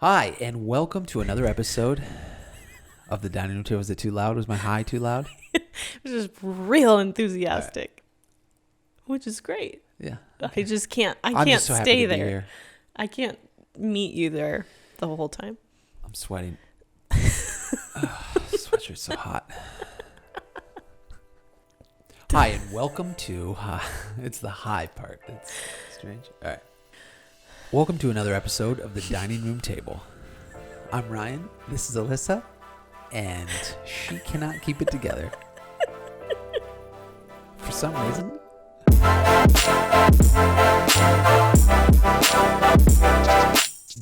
Hi, and welcome to another episode of the Dining Room Table. Was it too loud? Was my hi too loud? Just real enthusiastic, which is great. Yeah. I just can't. I I'm can't just so happy stay to be there. here. I can't meet you there the whole time. I'm sweating. Sweatshirt's so hot. Hi, and welcome to... it's the hi part. It's strange. All right. Welcome to another episode of the Dining Room Table. I'm Ryan. This is Alyssa. And she cannot keep it together. For some reason.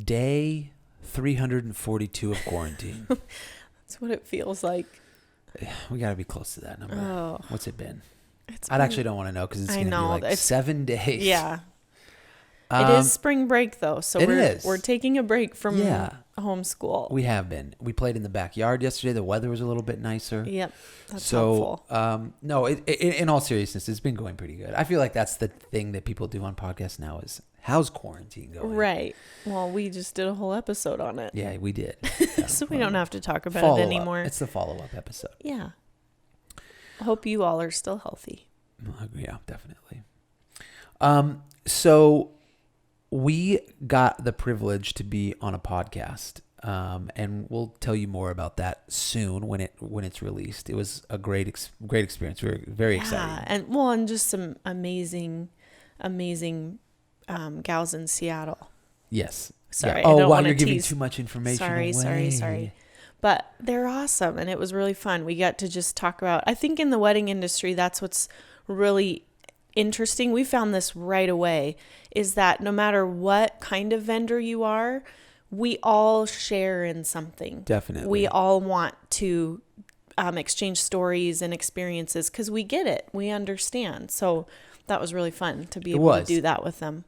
Day 342 of quarantine. That's what it feels like. We got to be close to that number. Oh. What's it been? It's I actually don't want to know because it's going to be like it's 7 days. Yeah. It is spring break though, so we're taking a break from homeschool. We have been. We played in the backyard yesterday. The weather was a little bit nicer. Yep, that's helpful. No, in all seriousness, it's been going pretty good. I feel like that's the thing that people do on podcasts now is, how's quarantine going? Right. Well, we just did a whole episode on it. Yeah, we did. So we don't have to talk about it anymore. It's the follow-up episode. Yeah. I hope you all are still healthy. Yeah, definitely. So we got the privilege to be on a podcast, and we'll tell you more about that soon when it's released. It was a great experience. We were very excited. And just some amazing gals in Seattle. Yes. Sorry. Yeah. I don't You're giving too much information away. Sorry. But they're awesome, and it was really fun. We got to just talk about, I think in the wedding industry, that's what's really interesting. We found this right away, is that no matter what kind of vendor you are, we all share in something. Definitely. We all want to exchange stories and experiences because we get it. We understand. So that was really fun to be able to do that with them.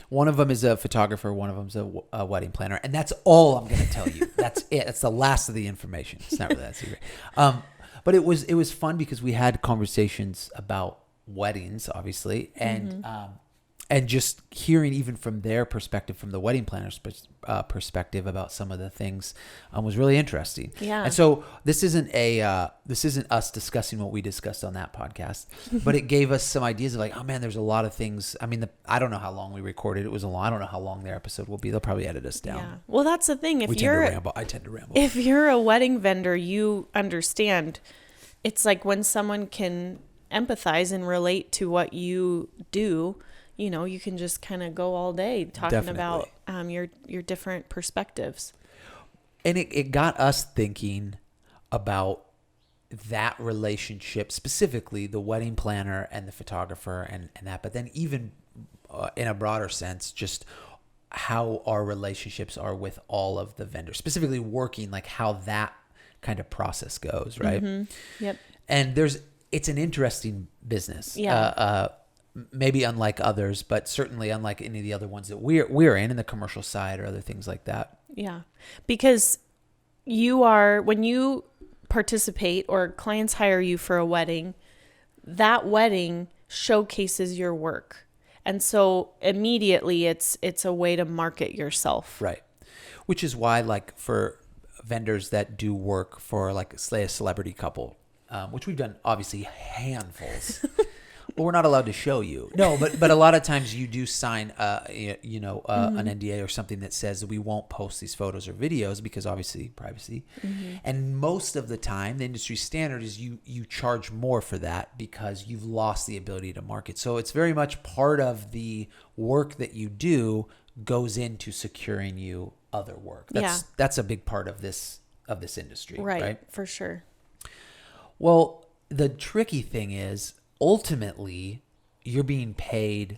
One of them is a photographer. One of them's a wedding planner. And that's all I'm going to tell you. That's it. That's the last of the information. It's not really that secret. But it was fun because we had conversations about weddings, obviously, and just hearing even from their perspective, from the wedding planner's perspective about some of the things was really interesting. Yeah. And so this isn't us discussing what we discussed on that podcast, but it gave us some ideas of like, oh man, there's a lot of things. I mean, I don't know how long we recorded. It was I don't know how long their episode will be. They'll probably edit us down. Yeah. Well, that's the thing. I tend to ramble. If you're a wedding vendor, you understand. It's like when someone can empathize and relate to what you do, you can just kind of go all day talking about your different perspectives. And it got us thinking about that relationship, specifically the wedding planner and the photographer and that, but then even in a broader sense, just how our relationships are with all of the vendors, specifically working, like how that kind of process goes, right? Mm-hmm. Yep. And it's an interesting business. Yeah. Maybe unlike others, but certainly unlike any of the other ones that we're in the commercial side or other things like that. Yeah. Because when you participate or clients hire you for a wedding, that wedding showcases your work. And so immediately it's a way to market yourself. Right. Which is why, like, for vendors that do work for, like, say, a celebrity couple, which we've done obviously handfuls. Well, we're not allowed to show you. No, but a lot of times you do sign, an NDA or something that says we won't post these photos or videos because obviously privacy. Mm-hmm. And most of the time, the industry standard is you charge more for that because you've lost the ability to market. So it's very much part of the work that you do goes into securing you other work. That's a big part of this industry. Right? For sure. Well, the tricky thing is, ultimately, you're being paid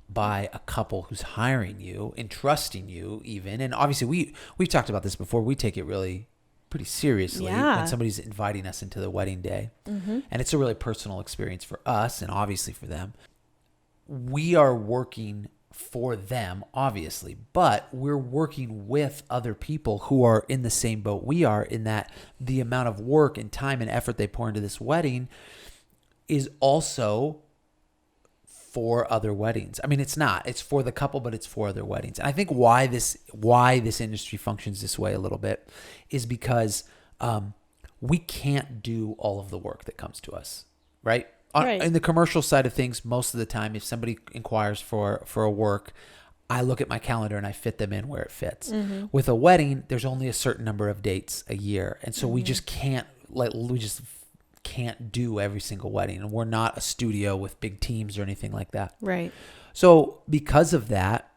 by a couple who's hiring you, entrusting you even. And obviously, we've talked about this before. We take it really pretty seriously when somebody's inviting us into the wedding day. Mm-hmm. And it's a really personal experience for us and obviously for them. We are working for them, obviously, but we're working with other people who are in the same boat we are, in that the amount of work and time and effort they pour into this wedding is also for other weddings. I mean, it's not. It's for the couple, but it's for other weddings. And I think why this industry functions this way a little bit is because we can't do all of the work that comes to us, right? Right. In the commercial side of things, most of the time, if somebody inquires for a work, I look at my calendar and I fit them in where it fits. Mm-hmm. With a wedding, there's only a certain number of dates a year, and so we just can't do every single wedding, and we're not a studio with big teams or anything like that. Right. So because of that,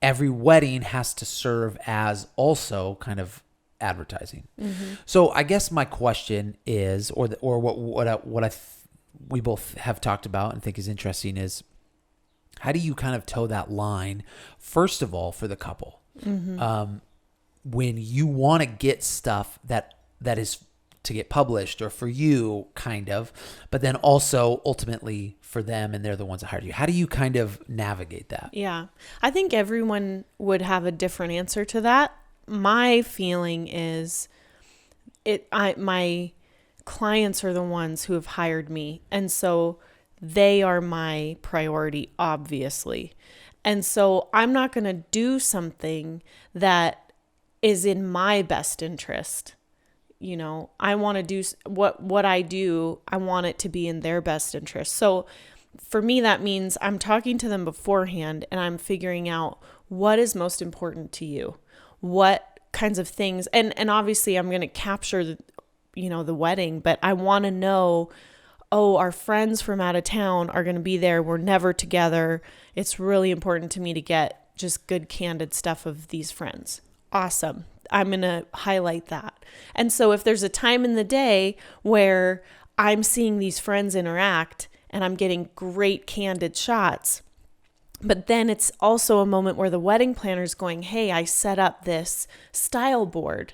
every wedding has to serve as also kind of advertising. Mm-hmm. So I guess my question is, we both have talked about and think is interesting is, how do you kind of toe that line, first of all, for the couple? Mm-hmm. When you want to get stuff that is to get published or for you, kind of, but then also ultimately for them, and they're the ones that hired you. How do you kind of navigate that? Yeah. I think everyone would have a different answer to that. My feeling is my clients are the ones who have hired me. And so they are my priority, obviously. And so I'm not going to do something that is in my best interest. You know, I want to do what I do. I want it to be in their best interest. So for me, that means I'm talking to them beforehand and I'm figuring out what is most important to you, what kinds of things. And obviously I'm going to capture, the wedding, but I want to know, our friends from out of town are going to be there. We're never together. It's really important to me to get just good, candid stuff of these friends. Awesome. I'm going to highlight that. And so if there's a time in the day where I'm seeing these friends interact and I'm getting great candid shots, but then it's also a moment where the wedding planner's going, hey, I set up this style board,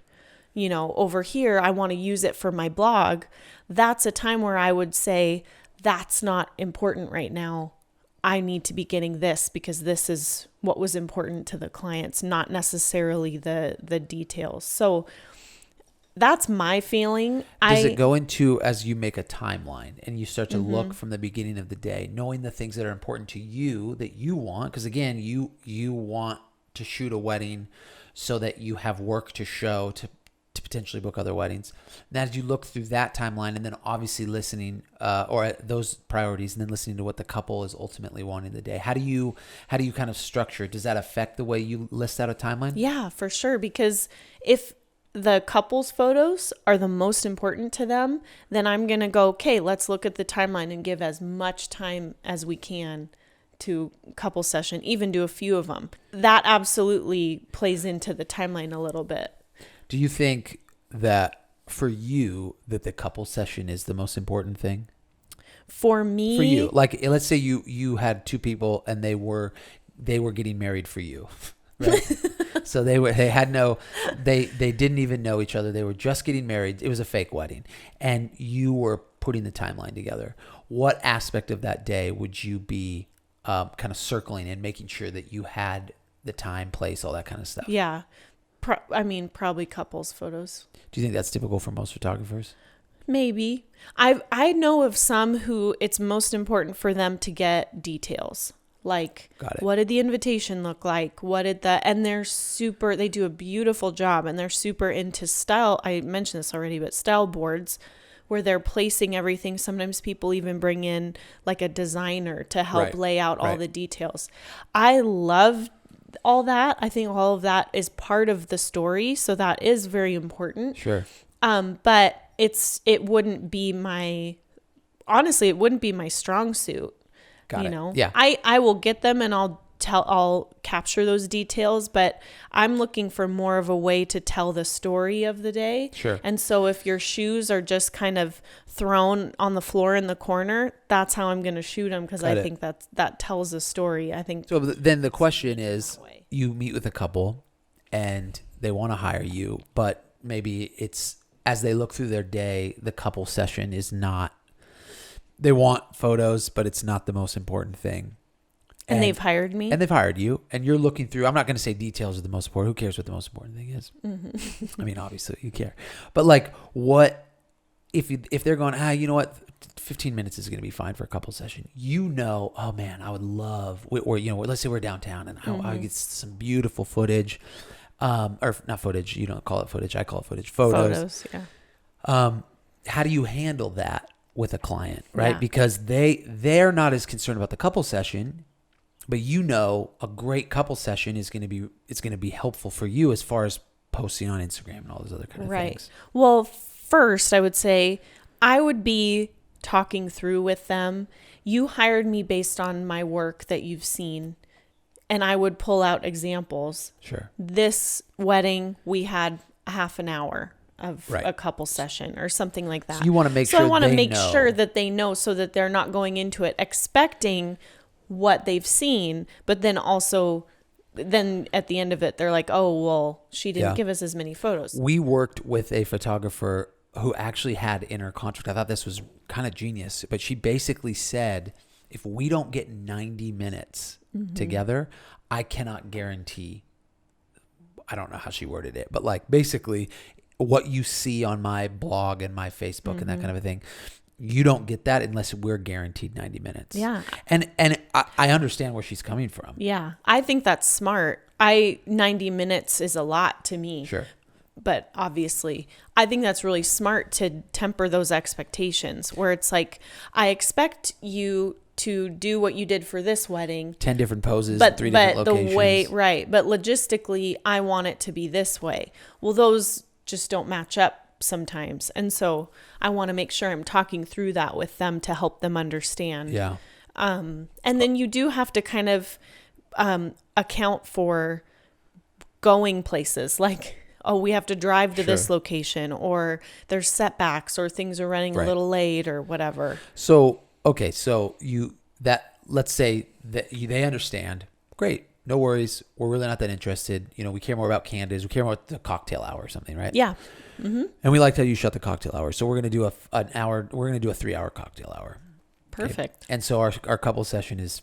over here, I want to use it for my blog. That's a time where I would say, that's not important right now. I need to be getting this because this is what was important to the clients, not necessarily the details. So that's my feeling. Does it go into, as you make a timeline and you start to look from the beginning of the day, knowing the things that are important to you that you want? Because again, you want to shoot a wedding so that you have work to show to potentially book other weddings. Now, as you look through that timeline and then obviously listening or those priorities and then listening to what the couple is ultimately wanting the day, how do you kind of structure it? Does that affect the way you list out a timeline? Yeah, for sure. Because if the couple's photos are the most important to them, then I'm going to go, okay, let's look at the timeline and give as much time as we can to couple session, even do a few of them. That absolutely plays into the timeline a little bit. Do you think that for you that the couple session is the most important thing? For me, for you, like let's say you had two people and they were getting married for you, right? So they didn't even know each other. They were just getting married. It was a fake wedding, and you were putting the timeline together. What aspect of that day would you be kind of circling and making sure that you had the time, place, all that kind of stuff? Yeah. Probably couples photos. Do you think that's typical for most photographers? Maybe. I know of some who it's most important for them to get details. Like, what did the invitation look like? And they do a beautiful job and they're super into style. I mentioned this already, but style boards where they're placing everything. Sometimes people even bring in like a designer to help lay out all the details. I love all that. I think all of that is part of the story. So that is very important. Sure. But it wouldn't be my strong suit. Got it. Yeah. I will get them and I'll capture those details, but I'm looking for more of a way to tell the story of the day. Sure. And so if your shoes are just kind of thrown on the floor in the corner, that's how I'm going to shoot them because I think that tells a story. I think. So then the question is, you meet with a couple and they want to hire you, but maybe it's as they look through their day, the couple session is not, they want photos, but it's not the most important thing. And they've hired me. And they've hired you. And you're looking through, I'm not going to say details are the most important. Who cares what the most important thing is? Mm-hmm. I mean, obviously you care. But like what if they're going, you know what, 15 minutes is going to be fine for a couple session. Oh man, I would love, or let's say we're downtown and I get some beautiful footage, or not footage. You don't call it footage. I call it footage. Photos. Yeah. How do you handle that with a client, right? Yeah. Because they're not as concerned about the couple session, but a great couple session is going to be helpful for you as far as posting on Instagram and all those other kind of things. Well, first I would say I would be talking through with them. You hired me based on my work that you've seen, and I would pull out examples. Sure. This wedding, we had a half an hour of Right. a couple session or something like that. So you want to make sure I want to they make know. sure that they know, so that they're not going into it expecting what they've seen, but then also at the end of it, they're like, oh, well, she didn't give us as many photos. We worked with a photographer who actually had in her contract, I thought this was kind of genius, but she basically said, if we don't get 90 minutes together, I cannot guarantee, I don't know how she worded it, but like basically what you see on my blog and my Facebook and that kind of a thing, you don't get that unless we're guaranteed 90 minutes. Yeah. And I understand where she's coming from. Yeah. I think that's smart. 90 minutes is a lot to me. Sure. But obviously, I think that's really smart to temper those expectations, where it's like, I expect you to do what you did for this wedding. 10 different poses, but 3 different locations. The way, right. But logistically, I want it to be this way. Well, those just don't match up sometimes. And so I want to make sure I'm talking through that with them to help them understand. Yeah. And then you do have to kind of account for going places, like, oh, we have to drive to this location, or there's setbacks, or things are running a little late, or whatever. So, okay, so let's say that they understand. Great. No worries. We're really not that interested. We care more about candidates. We care more about the cocktail hour or something, right? Yeah. Mm-hmm. And we liked how you shut the cocktail hour. So we're going to do an hour. We're going to do a 3-hour cocktail hour. Perfect. Okay? And so our couple session is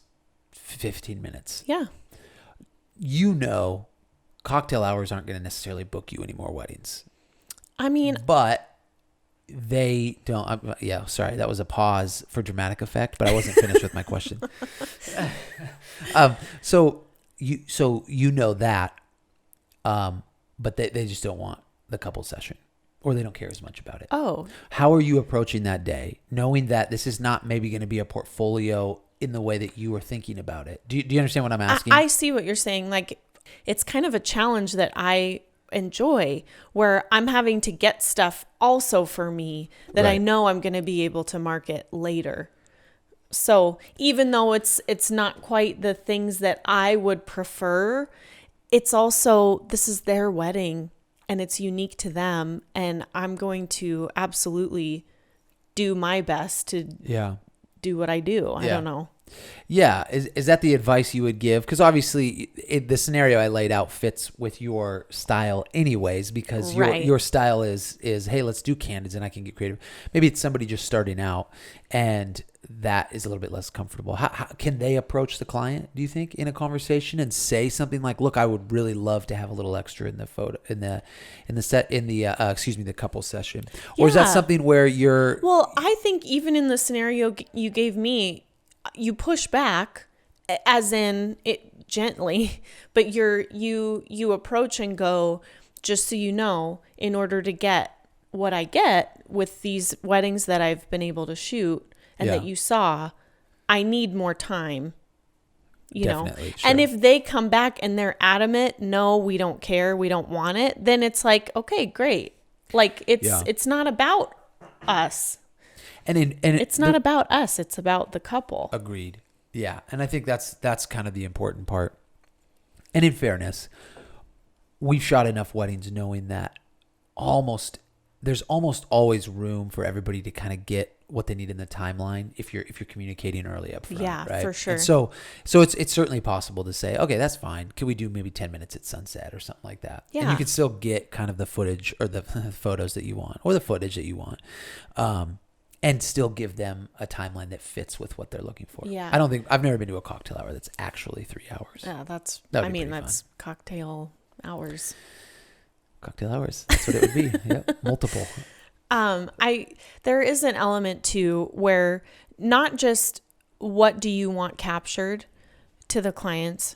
15 minutes. Yeah. Cocktail hours aren't going to necessarily book you any more weddings. I mean, but they don't. Sorry, that was a pause for dramatic effect, but I wasn't finished with my question. So you know that, but they just don't want the couple session, or they don't care as much about it. Oh. How are you approaching that day, knowing that this is not maybe going to be a portfolio in the way that you were thinking about it? Do you understand what I'm asking? I see what you're saying. Like, it's kind of a challenge that I enjoy, where I'm having to get stuff also for me that I know I'm going to be able to market later. So even though it's not quite the things that I would prefer, it's also, this is their wedding and it's unique to them. And I'm going to absolutely do my best to do what I do. I don't know. Yeah. Is that the advice you would give? Because obviously the scenario I laid out fits with your style anyways, because your style is, hey, let's do candidates and I can get creative. Maybe it's somebody just starting out and that is a little bit less comfortable. How can they approach the client, do you think, in a conversation and say something like, look, I would really love to have a little extra in the photo, in the couple session. Or is that something where you're... Well, I think even in the scenario you gave me, you push back, as in it gently, but you approach and go, just so you know, in order to get what I get with these weddings that I've been able to shoot and that you saw, I need more time, you know? Sure. And if they come back and they're adamant, no, we don't care, we don't want it, then it's like, okay, great. Like it's not about us. And it's not about us. It's about the couple. Agreed. Yeah. And I think that's kind of the important part. And in fairness, we've shot enough weddings knowing that there's almost always room for everybody to kind of get what they need in the timeline if you're communicating early up front. Yeah, right? for sure. And so it's certainly possible to say, okay, that's fine. Can we do maybe 10 minutes at sunset or something like that? Yeah. And you can still get kind of the footage or the photos that you want or the footage that you want. And still give them a timeline that fits with what they're looking for. Yeah. I've never been to a cocktail hour that's actually 3 hours. Yeah, that's fun. cocktail hours. Cocktail hours. That's what it would be. Yep. Multiple. There is an element too where not just what do you want captured to the clients,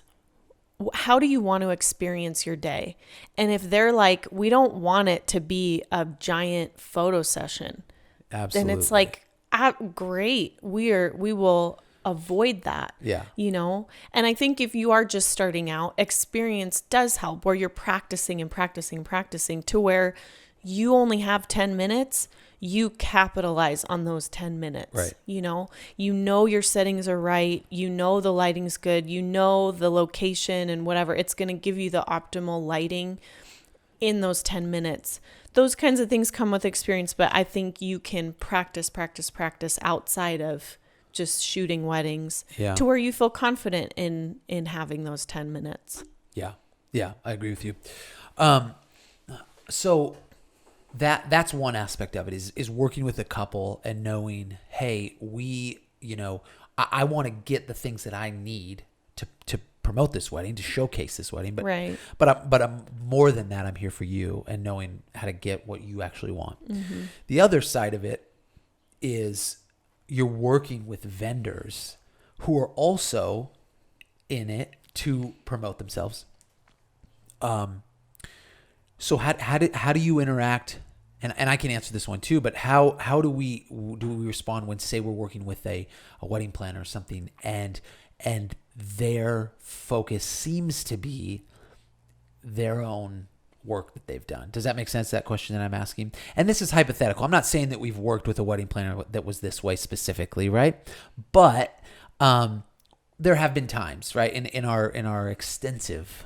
how do you want to experience your day? And if they're like, we don't want it to be a giant photo session, Absolutely. then it's like, great, we will avoid that. Yeah. And I think if you are just starting out, experience does help, where you're practicing and practicing and practicing to where you only have 10 minutes, you capitalize on those 10 minutes. Right. Your settings are right. The lighting's good. The location and whatever. It's going to give you the optimal lighting in those 10 minutes. Those kinds of things come with experience, but I think you can practice outside of just shooting weddings to where you feel confident in having those 10 minutes. Yeah. Yeah. I agree with you. So that's one aspect of it is working with a couple and knowing, hey, I want to get the things that I need to promote this wedding, to showcase this wedding, but right. but I'm more than that. I'm here for you and knowing how to get what you actually want. Mm-hmm. The other side of it is you're working with vendors who are also in it to promote themselves. So how do you interact? And I can answer this one too, but how do we respond when, say, we're working with a wedding planner or something, and their focus seems to be their own work that they've done? Does that make sense, that question that I'm asking? And this is hypothetical. I'm not saying that we've worked with a wedding planner that was this way specifically, right? But there have been times, right, in our extensive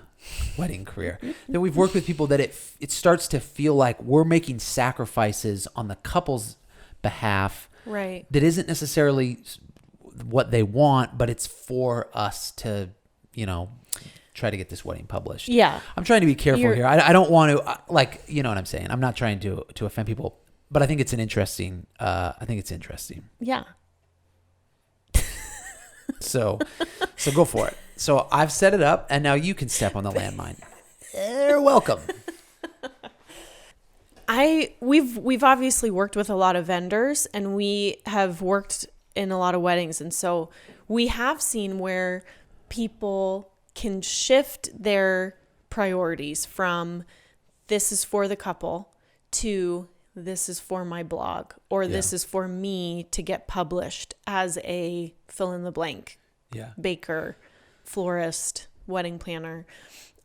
wedding career that we've worked with people that it starts to feel like we're making sacrifices on the couple's behalf, right, that isn't necessarily what they want, but it's for us to try to get this wedding published. Yeah, I'm trying to be careful here. I don't want to, you know what I'm saying. I'm not trying to offend people, but I think it's interesting. Yeah. So go for it. So I've set it up, and now you can step on the landmine. You're welcome. We've obviously worked with a lot of vendors, and we have worked in a lot of weddings, and so we have seen where people can shift their priorities from this is for the couple to this is for my blog, or this is for me to get published as a fill in the blank baker, florist, wedding planner,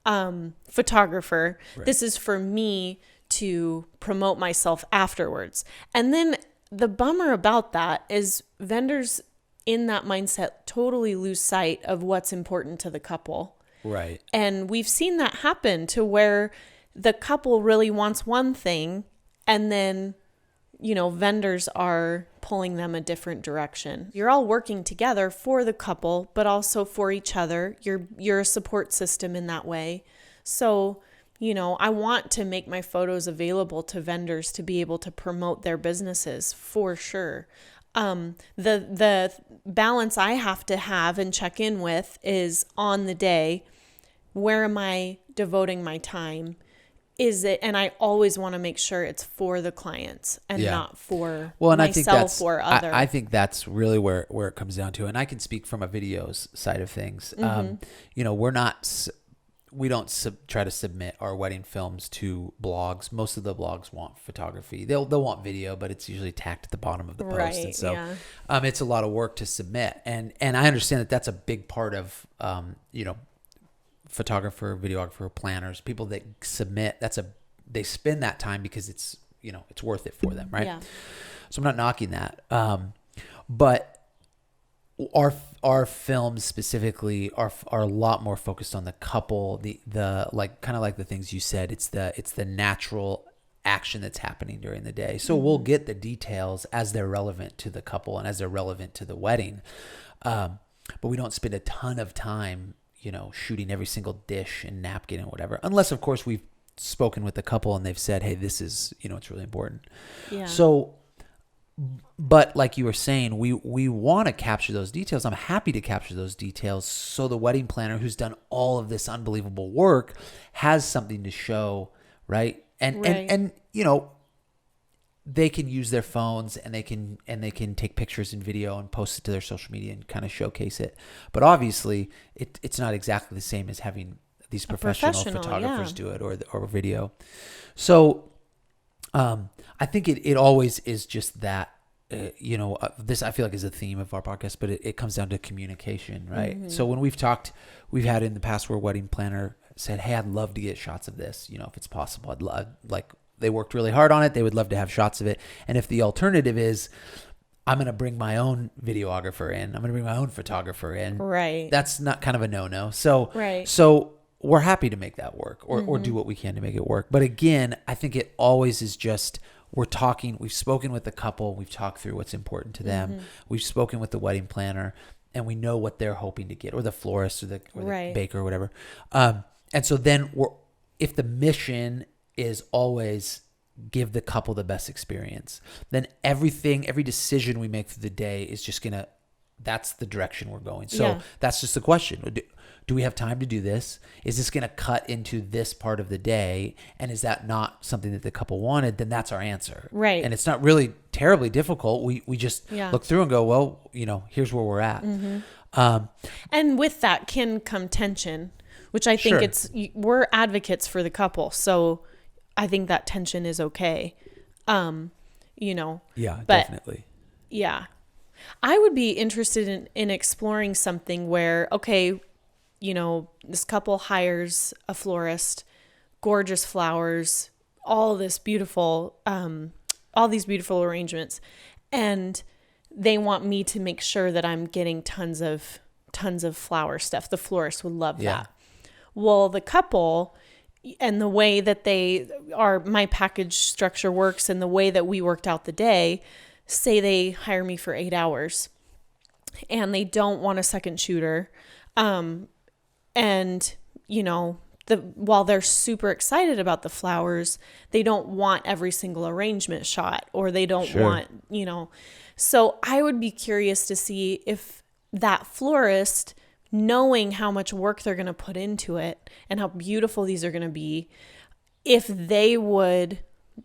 photographer. Right. This is for me to promote myself afterwards. And then the bummer about that is vendors in that mindset totally lose sight of what's important to the couple. Right. And we've seen that happen to where the couple really wants one thing, and then, vendors are pulling them a different direction. You're all working together for the couple, but also for each other. You're a support system in that way. So, I want to make my photos available to vendors to be able to promote their businesses for sure. The balance I have to have and check in with is on the day, where am I devoting my time? Is it, and I always want to make sure it's for the clients and not for myself or other. I think that's really where it comes down to. And I can speak from a videos side of things. Mm-hmm. We don't try to submit our wedding films to blogs. Most of the blogs want photography. They'll want video, but it's usually tacked at the bottom of the post. Right, and so it's a lot of work to submit. And I understand that that's a big part of, photographer, videographer, planners, people that submit, they spend that time because it's worth it for them. Right. Yeah. So I'm not knocking that. But our films specifically are a lot more focused on the couple, the kind of like the things you said. It's the natural action that's happening during the day. So we'll get the details as they're relevant to the couple and as they're relevant to the wedding. But we don't spend a ton of time, shooting every single dish and napkin and whatever, unless of course we've spoken with the couple and they've said, hey, this is, it's really important. Yeah. So, but like you were saying, we want to capture those details. I'm happy to capture those details so the wedding planner who's done all of this unbelievable work has something to show, right? And they can use their phones and they can take pictures and video and post it to their social media and kind of showcase it. But obviously, it's not exactly the same as having these professional photographers do it or video. So I think it always is just that. This I feel like is a theme of our podcast, but it comes down to communication, right? Mm-hmm. So when we've had in the past where a wedding planner said, "Hey, I'd love to get shots of this, if it's possible. I'd love, like, they worked really hard on it. They would love to have shots of it. And if the alternative is, I'm going to bring my own videographer in, I'm going to bring my own photographer in, right? That's not kind of a no-no. So, right. So we're happy to make that work or do what we can to make it work. But again, I think it always is just, we've spoken with the couple, we've talked through what's important to them, we've spoken with the wedding planner, and we know what they're hoping to get, or the florist or the baker or whatever. And so then if the mission is always give the couple the best experience, then every decision we make through the day is just that's the direction we're going. So that's just the question. Do we have time to do this? Is this going to cut into this part of the day? And is that not something that the couple wanted? Then that's our answer. Right. And it's not really terribly difficult. We just look through and go, well, here's where we're at. Mm-hmm. And with that can come tension, which I think we're advocates for the couple. So I think that tension is okay. Yeah, definitely. Yeah. I would be interested in exploring something where, okay, this couple hires a florist, gorgeous flowers, all these beautiful arrangements, and they want me to make sure that I'm getting tons of flower stuff. The florist would love that. Well, the couple and the way that my package structure works and the way that we worked out the day, say they hire me for 8 hours and they don't want a second shooter. And while they're super excited about the flowers, they don't want every single arrangement shot, or they don't want, so I would be curious to see if that florist, knowing how much work they're going to put into it and how beautiful these are going to be, if they would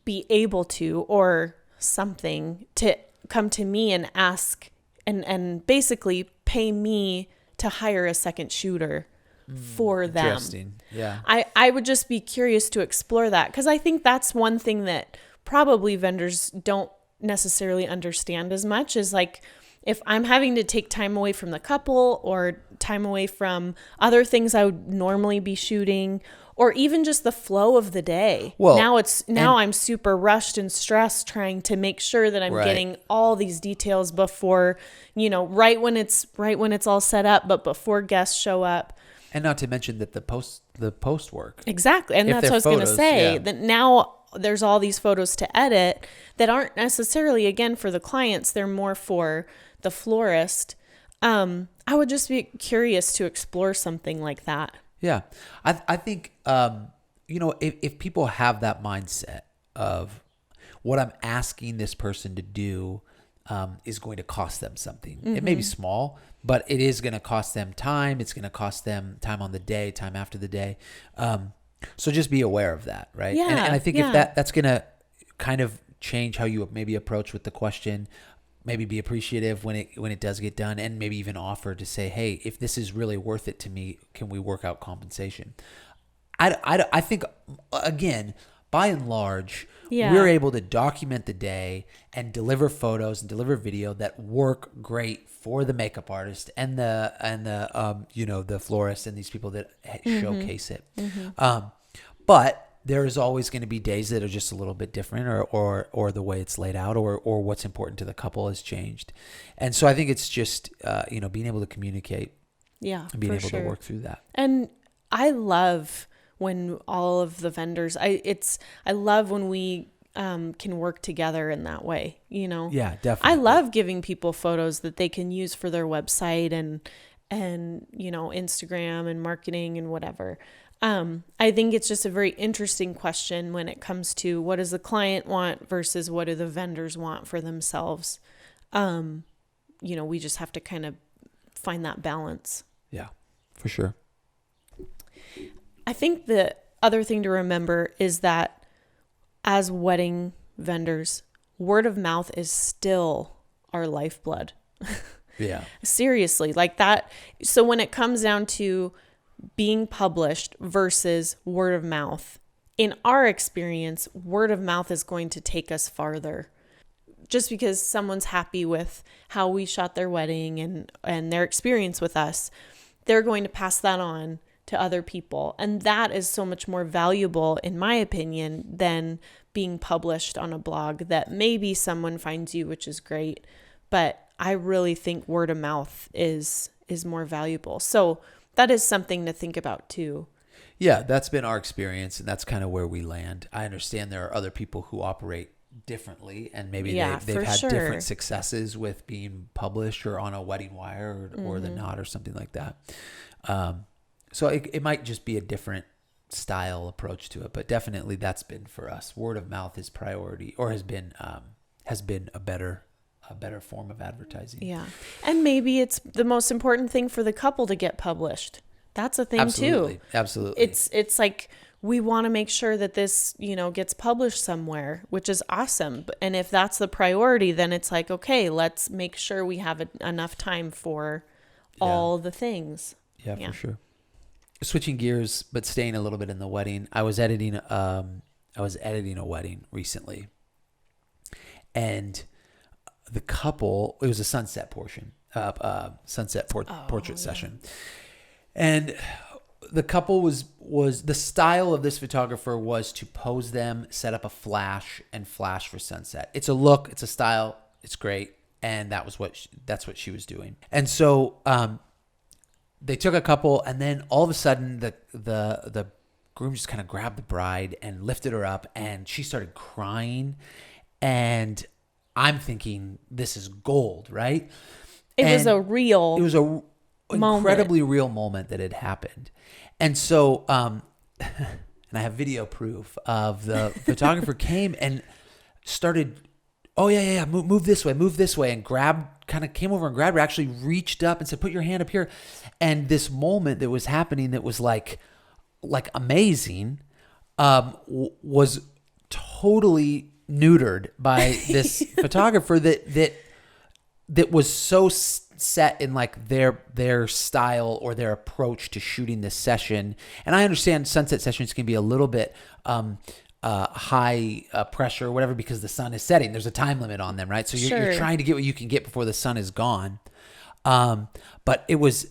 be able to, or something, to come to me and ask and basically pay me to hire a second shooter for them. Interesting. Yeah. I would just be curious to explore that, because I think that's one thing that probably vendors don't necessarily understand as much, is like, if I'm having to take time away from the couple or time away from other things I would normally be shooting, or even just the flow of the day. Well, now I'm super rushed and stressed trying to make sure that I'm getting all these details before, right when it's all set up, but before guests show up. And not to mention that the post work. Exactly. And that's what I was going to say, that now there's all these photos to edit that aren't necessarily, again, for the clients. They're more for the florist. I would just be curious to explore something like that. Yeah. I think, if people have that mindset of what I'm asking this person to do is going to cost them something. Mm-hmm. It may be small, but it is going to cost them time. It's going to cost them time on the day, time after the day. So just be aware of that, right? Yeah, and I think if that's going to kind of change how you maybe approach with the question, maybe be appreciative when it does get done, and maybe even offer to say, hey, if this is really worth it to me, can we work out compensation? I think, again, by and large, we're able to document the day and deliver photos and deliver video that work great for the makeup artist and the florist and these people that showcase it. Mm-hmm. But there is always going to be days that are just a little bit different, or the way it's laid out, or what's important to the couple has changed. And so I think it's just, being able to communicate, and being able to work through that. And I love when all of the vendors, I love when we can work together in that way, Yeah, definitely. I love giving people photos that they can use for their website and Instagram and marketing and whatever. I think it's just a very interesting question when it comes to what does the client want versus what do the vendors want for themselves. We just have to kind of find that balance. Yeah, for sure. I think the other thing to remember is that as wedding vendors, word of mouth is still our lifeblood. Yeah. Seriously, like that. So when it comes down to being published versus word of mouth, in our experience, word of mouth is going to take us farther. Just because someone's happy with how we shot their wedding and their experience with us, they're going to pass that on to other people. And that is so much more valuable, in my opinion, than being published on a blog that maybe someone finds you, which is great. But I really think word of mouth is more valuable. So that is something to think about too. Yeah, that's been our experience, and that's kind of where we land. I understand there are other people who operate differently, and maybe they've had different successes with being published or on a wedding wire or the knot or something like that. So it might just be a different style approach to it, but definitely that's been for us. Word of mouth is priority, or has been a better form of advertising. Yeah. And maybe it's the most important thing for the couple to get published. That's a thing too. Absolutely. It's like, we want to make sure that this, gets published somewhere, which is awesome. And if that's the priority, then it's like, okay, let's make sure we have enough time for all the things. Yeah, for sure. Switching gears, but staying a little bit in the wedding. I was editing a wedding recently, and the couple, it was a sunset portion, portrait session. And the couple was the style of this photographer was to pose them, set up a flash, and flash for sunset. It's a look, it's a style, it's great, and that's what she was doing. And so they took a couple, and then all of a sudden the groom just kind of grabbed the bride and lifted her up, and she started crying, and I'm thinking, this is gold, right? It was a incredibly real moment that had happened. And so, and I have video proof of the photographer came and started, move this way, and came over and grabbed her, actually reached up and said, put your hand up here. And this moment that was happening that was like amazing, was totally neutered by this photographer that was so set in like their style or their approach to shooting this session. And I understand sunset sessions can be a little bit high pressure or whatever, because the sun is setting. There's a time limit on them, right? So you're trying to get what you can get before the sun is gone. But it was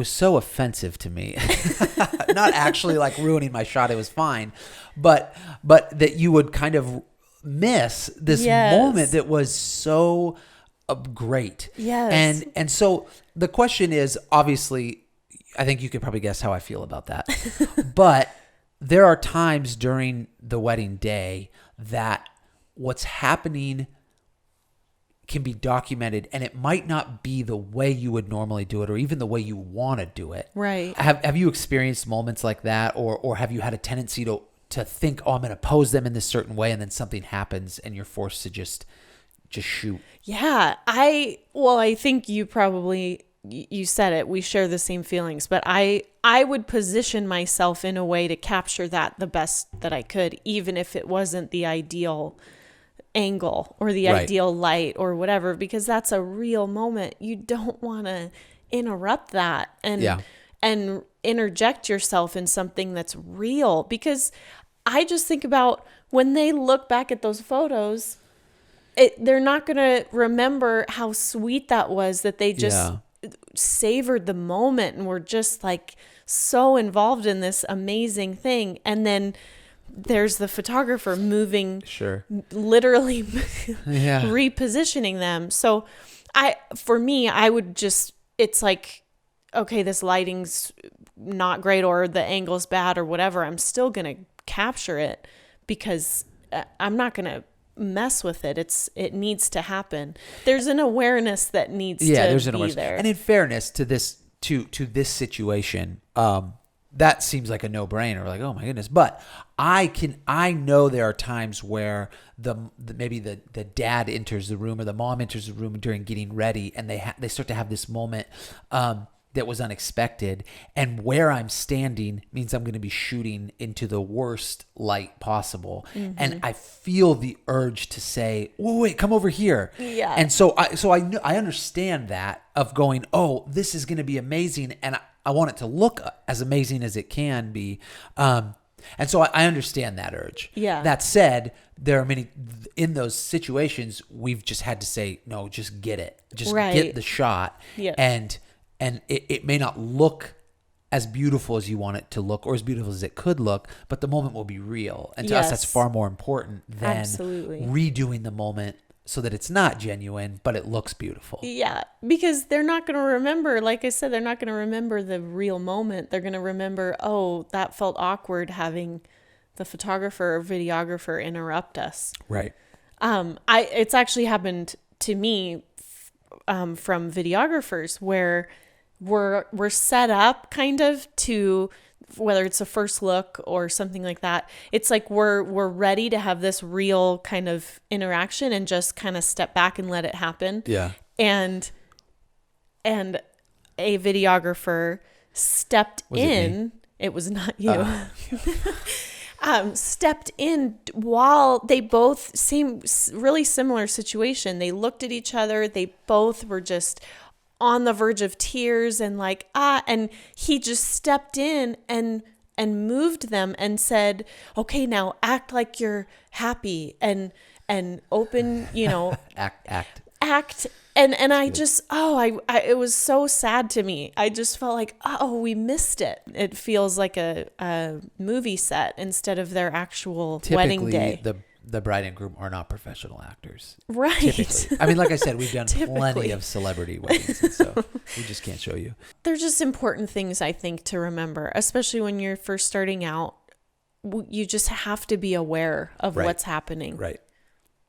so offensive to me. Not actually like ruining my shot. It was fine. But that you would kind of miss this moment that was so great. Yes. And so the question is, obviously, I think you can probably guess how I feel about that. But there are times during the wedding day that what's happening can be documented, and it might not be the way you would normally do it, or even the way you want to do it. Right. Have you experienced moments like that, or have you had a tendency to think, oh, I'm going to pose them in this certain way, and then something happens and you're forced to just shoot? Yeah. I think you said it. We share the same feelings, but I would position myself in a way to capture that the best that I could, even if it wasn't the ideal angle or the ideal light or whatever, because that's a real moment. You don't want to interrupt that and interject yourself in something that's real, because I just think about when they look back at those photos, they're not going to remember how sweet that was, that they just savored the moment and were just like so involved in this amazing thing. And then there's the photographer moving, literally repositioning them. So for me, I would just, it's like, okay, this lighting's not great or the angle's bad or whatever. I'm still going to capture it because I'm not going to mess with it. It needs to happen. There's an awareness that needs to be there. And in fairness to this, to this situation, that seems like a no-brainer. Like, oh my goodness. But I know there are times where maybe the dad enters the room or the mom enters the room during getting ready, and they start to have this moment that was unexpected, and where I'm standing means I'm going to be shooting into the worst light possible. And I feel the urge to say, "Whoa, wait, come over here." Yeah. And so I understand that of going, "Oh, this is going to be amazing," and I want it to look as amazing as it can be. And so I understand that urge. Yeah. That said, there are many in those situations we've just had to say, no, just get it, just get the shot. Yeah. And it may not look as beautiful as you want it to look or as beautiful as it could look, but the moment will be real. And to us, that's far more important than redoing the moment so that it's not genuine, but it looks beautiful. Yeah, because they're not going to remember, like I said, they're not going to remember the real moment. They're going to remember, oh, that felt awkward having the photographer or videographer interrupt us. Right. It's actually happened to me from videographers where we're set up kind of to, whether it's a first look or something like that, it's like we're ready to have this real kind of interaction and just kind of step back and let it happen. Yeah. And a videographer stepped in. It was not you. Stepped in while they both really similar situation. They looked at each other. They both were just on the verge of tears and like, and he just stepped in and moved them and said, okay, now act like you're happy and open, act. And I just, it was so sad to me. I just felt like, we missed it. It feels like a movie set instead of their actual wedding day. The bride and groom are not professional actors. Right. Typically. I mean, like I said, we've done plenty of celebrity weddings, and so we just can't show you. They're just important things, I think, to remember, especially when you're first starting out. You just have to be aware of what's happening. Right.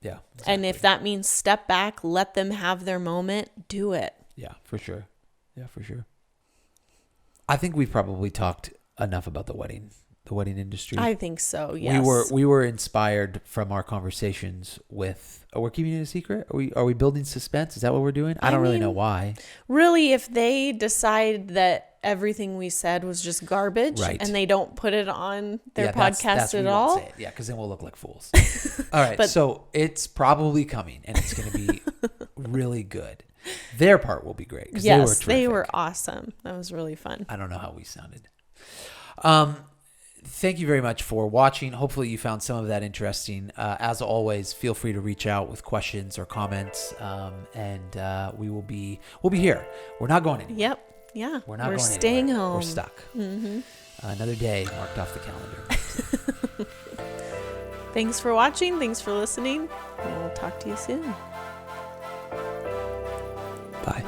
Yeah. Exactly. And if that means step back, let them have their moment, do it. Yeah, for sure. I think we've probably talked enough about the wedding industry. I think so. Yes. We were inspired from our conversations with. We're keeping it a secret. Are we building suspense? Is that what we're doing? I don't really know why. Really, if they decide that everything we said was just garbage, and they don't put it on their podcast at all, say it. Yeah, because then we'll look like fools. All right, so it's probably coming, and it's going to be really good. Their part will be great. Yes, they were awesome. That was really fun. I don't know how we sounded. Thank you very much for watching. Hopefully you found some of that interesting. As always, feel free to reach out with questions or comments, and we'll be here. We're not going anywhere. Yep. Yeah. We're staying anywhere. home. We're stuck. Mm-hmm. Another day marked off the calendar. Thanks for watching. Thanks for listening. And we'll talk to you soon. Bye.